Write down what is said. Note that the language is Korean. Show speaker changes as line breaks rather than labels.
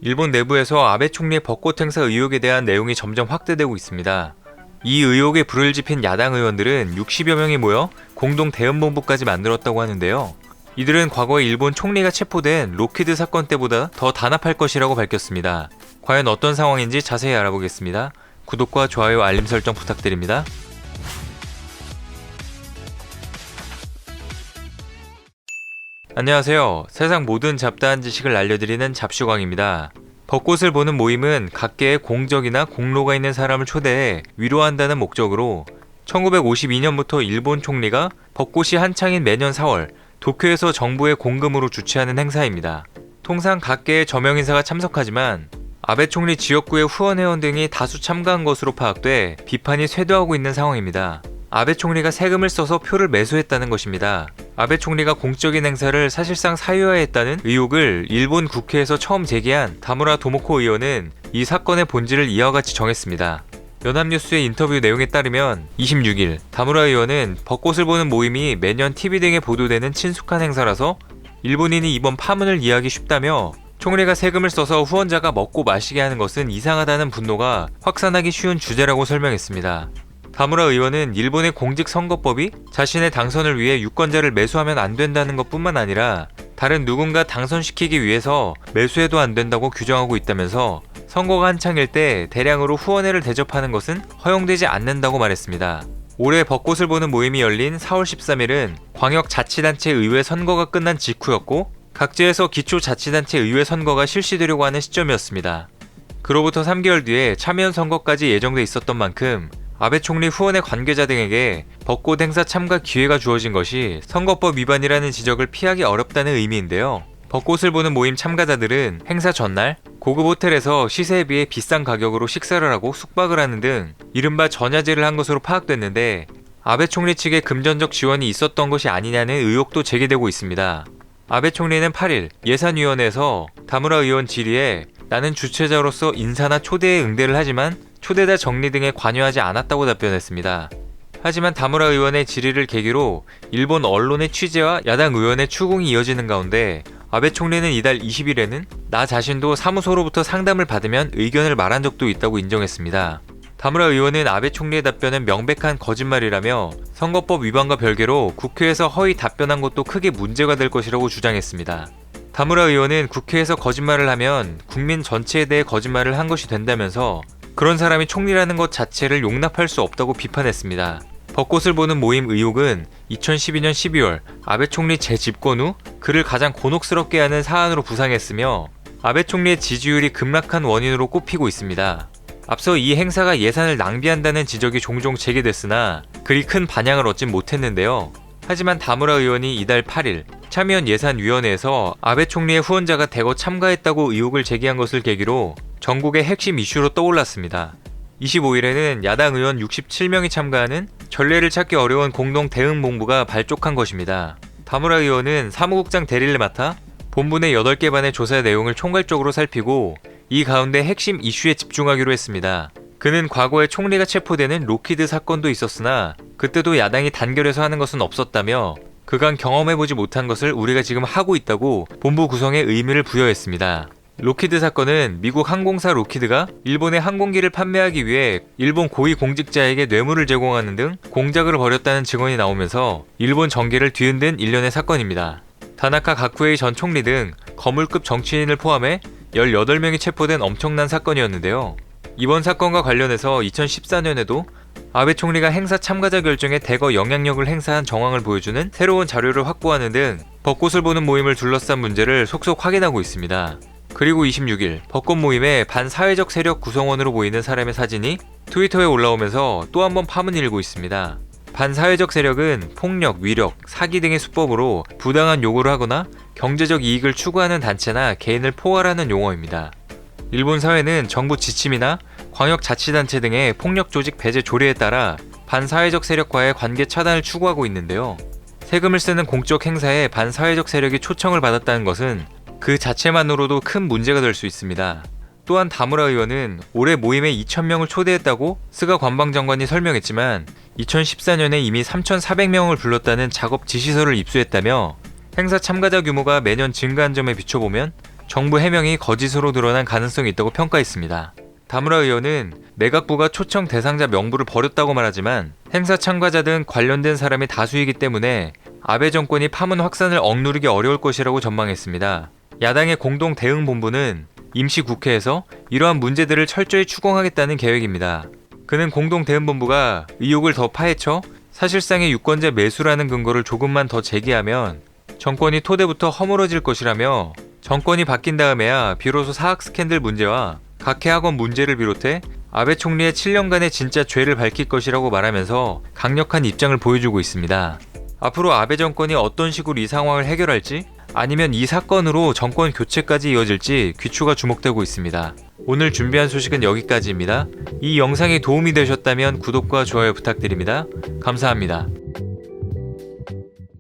일본 내부에서 아베 총리의 벚꽃 행사 의혹에 대한 내용이 점점 확대되고 있습니다. 이 의혹에 불을 지핀 야당 의원들은 60여 명이 모여 공동 대응본부까지 만들었다고 하는데요. 이들은 과거에 일본 총리가 체포된 로키드 사건 때보다 더 단합할 것이라고 밝혔습니다. 과연 어떤 상황인지 자세히 알아보겠습니다. 구독과 좋아요, 알림 설정 부탁드립니다. 안녕하세요. 세상 모든 잡다한 지식을 알려드리는 잡슈광입니다. 벚꽃을 보는 모임은 각계의 공적이나 공로가 있는 사람을 초대해 위로한다는 목적으로 1952년부터 일본 총리가 벚꽃이 한창인 매년 4월 도쿄에서 정부의 공금으로 주최하는 행사입니다. 통상 각계의 저명인사가 참석하지만 아베 총리 지역구의 후원회원 등이 다수 참가한 것으로 파악돼 비판이 쇄도하고 있는 상황입니다. 아베 총리가 세금을 써서 표를 매수했다는 것입니다. 아베 총리가 공적인 행사를 사실상 사유화했다는 의혹을 일본 국회에서 처음 제기한 다무라 도모코 의원은 이 사건의 본질을 이와 같이 정했습니다. 연합뉴스의 인터뷰 내용에 따르면 26일 다무라 의원은 벚꽃을 보는 모임이 매년 TV 등에 보도되는 친숙한 행사라서 일본인이 이번 파문을 이해하기 쉽다며 총리가 세금을 써서 후원자가 먹고 마시게 하는 것은 이상하다는 분노가 확산하기 쉬운 주제라고 설명했습니다. 다무라 의원은 일본의 공직선거법이 자신의 당선을 위해 유권자를 매수하면 안 된다는 것뿐만 아니라 다른 누군가 당선시키기 위해서 매수해도 안 된다고 규정하고 있다면서 선거가 한창일 때 대량으로 후원회를 대접하는 것은 허용되지 않는다고 말했습니다. 올해 벚꽃을 보는 모임이 열린 4월 13일은 광역자치단체 의회 선거가 끝난 직후였고 각지에서 기초자치단체 의회 선거가 실시되려고 하는 시점이었습니다. 그로부터 3개월 뒤에 참여연 선거까지 예정돼 있었던 만큼 아베 총리 후원의 관계자 등에게 벚꽃 행사 참가 기회가 주어진 것이 선거법 위반이라는 지적을 피하기 어렵다는 의미인데요. 벚꽃을 보는 모임 참가자들은 행사 전날 고급 호텔에서 시세에 비해 비싼 가격으로 식사를 하고 숙박을 하는 등 이른바 전야제를 한 것으로 파악됐는데 아베 총리 측의 금전적 지원이 있었던 것이 아니냐는 의혹도 제기되고 있습니다. 아베 총리는 8일 예산위원회에서 다무라 의원 질의에 나는 주최자로서 인사나 초대에 응대를 하지만 초대자 정리 등에 관여하지 않았다고 답변했습니다. 하지만 다무라 의원의 질의를 계기로 일본 언론의 취재와 야당 의원의 추궁이 이어지는 가운데 아베 총리는 이달 20일에는 나 자신도 사무소로부터 상담을 받으면 의견을 말한 적도 있다고 인정했습니다. 다무라 의원은 아베 총리의 답변은 명백한 거짓말이라며 선거법 위반과 별개로 국회에서 허위 답변한 것도 크게 문제가 될 것이라고 주장했습니다. 다무라 의원은 국회에서 거짓말을 하면 국민 전체에 대해 거짓말을 한 것이 된다면서 그런 사람이 총리라는 것 자체를 용납할 수 없다고 비판했습니다. 벚꽃을 보는 모임 의혹은 2012년 12월 아베 총리 재집권 후 그를 가장 곤혹스럽게 하는 사안으로 부상했으며 아베 총리의 지지율이 급락한 원인으로 꼽히고 있습니다. 앞서 이 행사가 예산을 낭비한다는 지적이 종종 제기됐으나 그리 큰 반향을 얻진 못했는데요. 하지만 다무라 의원이 이달 8일 참여연 예산위원회에서 아베 총리의 후원자가 대거 참가했다고 의혹을 제기한 것을 계기로 전국의 핵심 이슈로 떠올랐습니다. 25일에는 야당 의원 67명이 참가하는 전례를 찾기 어려운 공동 대응본부가 발족한 것입니다. 다무라 의원은 사무국장 대리를 맡아 본부 내 8개 반의 조사 내용을 총괄적으로 살피고 이 가운데 핵심 이슈에 집중하기로 했습니다. 그는 과거에 총리가 체포되는 로키드 사건도 있었으나 그때도 야당이 단결해서 하는 것은 없었다며 그간 경험해보지 못한 것을 우리가 지금 하고 있다고 본부 구성에 의미를 부여했습니다. 로키드 사건은 미국 항공사 로키드가 일본의 항공기를 판매하기 위해 일본 고위공직자에게 뇌물을 제공하는 등 공작을 벌였다는 증언이 나오면서 일본 정계를 뒤흔든 일련의 사건입니다. 다나카 가쿠에이 전 총리 등 거물급 정치인을 포함해 18명이 체포된 엄청난 사건이었는데요. 이번 사건과 관련해서 2014년에도 아베 총리가 행사 참가자 결정에 대거 영향력을 행사한 정황을 보여주는 새로운 자료를 확보하는 등 벚꽃을 보는 모임을 둘러싼 문제를 속속 확인하고 있습니다. 그리고 26일 벚꽃 모임의 반사회적 세력 구성원으로 보이는 사람의 사진이 트위터에 올라오면서 또 한 번 파문이 일고 있습니다. 반사회적 세력은 폭력, 위력, 사기 등의 수법으로 부당한 요구를 하거나 경제적 이익을 추구하는 단체나 개인을 포괄하는 용어입니다. 일본 사회는 정부 지침이나 광역자치단체 등의 폭력 조직 배제 조례에 따라 반사회적 세력과의 관계 차단을 추구하고 있는데요. 세금을 쓰는 공적 행사에 반사회적 세력이 초청을 받았다는 것은 그 자체만으로도 큰 문제가 될 수 있습니다. 또한 다무라 의원은 올해 모임에 2,000명을 초대했다고 스가 관방장관이 설명했지만 2014년에 이미 3,400명을 불렀다는 작업 지시서를 입수했다며 행사 참가자 규모가 매년 증가한 점에 비춰보면 정부 해명이 거짓으로 드러난 가능성이 있다고 평가했습니다. 다무라 의원은 내각부가 초청 대상자 명부를 버렸다고 말하지만 행사 참가자 등 관련된 사람이 다수이기 때문에 아베 정권이 파문 확산을 억누르기 어려울 것이라고 전망했습니다. 야당의 공동대응본부는 임시국회에서 이러한 문제들을 철저히 추궁하겠다는 계획입니다. 그는 공동대응본부가 의혹을 더 파헤쳐 사실상의 유권자 매수라는 근거를 조금만 더 제기하면 정권이 토대부터 허물어질 것이라며 정권이 바뀐 다음에야 비로소 사학 스캔들 문제와 각해 학원 문제를 비롯해 아베 총리의 7년간의 진짜 죄를 밝힐 것이라고 말하면서 강력한 입장을 보여주고 있습니다. 앞으로 아베 정권이 어떤 식으로 이 상황을 해결할지 아니면 이 사건으로 정권 교체까지 이어질지 귀추가 주목되고 있습니다. 오늘 준비한 소식은 여기까지입니다. 이 영상이 도움이 되셨다면 구독과 좋아요 부탁드립니다. 감사합니다.